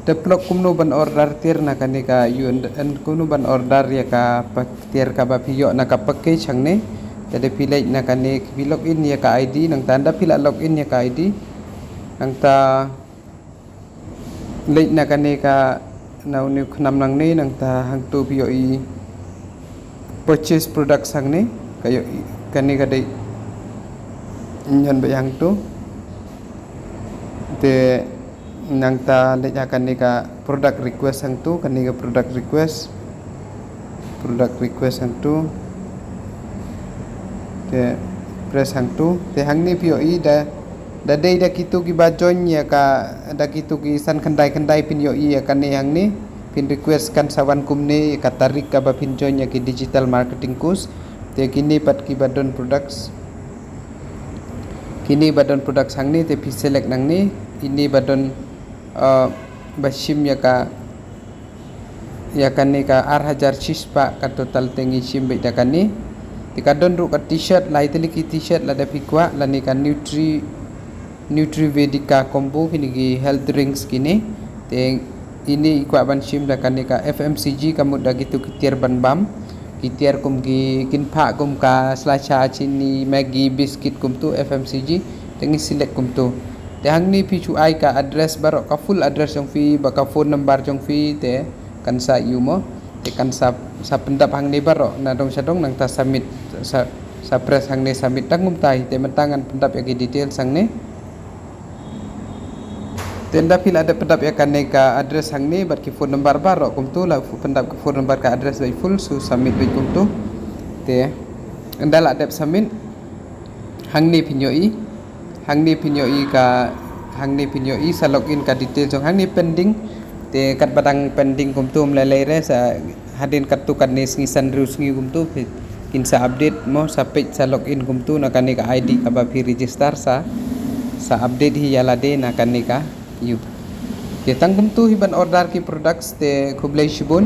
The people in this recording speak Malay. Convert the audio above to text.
develop kumno ban order tier na kanika yun en kumno ban order ya ka tier ka ba piyo na ka package hang ne jadi pilih na kanik login ya ka ID nang tanda pila login ya ka ID nang ta late na kanika na uni khnam nang ne nang ta hang tu piyo I purchase products hang ne kayo kanika dei nyan ba hang tu te nang ta leja kanika product request hang tu kanika product request hang tu te press hang tu te hang ni POI da dei da kitu ki ba join ya ka da kitu ki san kandai pin yo I ya kan hang ni pin request kan sawan kumne ka tarik ka ba pin join ya ki digital marketing course te kini pat ki badon products hang ni te pi select nang ni ini badon bashim ya kan ni ka 8,000 chispa ka total tengi sim be da kan ni tika don ru ka t-shirt lai teli ki t-shirt la da pikwa la ni ka Nutrivedika combo kini health drinks kini te ini ikwa ban sim da kan ni ka FMCG kamu da gitu kitiar ban bam kitiar kum ki kinpa kum ka slacha chini Maggi biscuit kum tu FMCG tengi select kum tu te hang ni pichu ai ka address barok ka full address jong fi baka phone number jong fi te kan sa yumo te kan sa pendap hang ni barok na dong sadong nang ta submit sa press hang ni submit tangum tai te mentangan pendap ya detail sang ni tenda pil ada pendap ya kan ka address hang ni bar ki phone number barok kum tu la pendap ke phone number ka address by full su submit by kum tu te andala adap submit hang ni pinyoi sa login ka detail jong hang ni pending te kat badang pending kum tu mlelai re sa hadin kat tu kan ni ngisan rus ngi kum tu kin sa update mo sa page sa login kum tu na kan ni ka ID ka ba fi register sa update hi yala de na kan ni ka yu te tang kum tu hiban order ki products te khublai shibun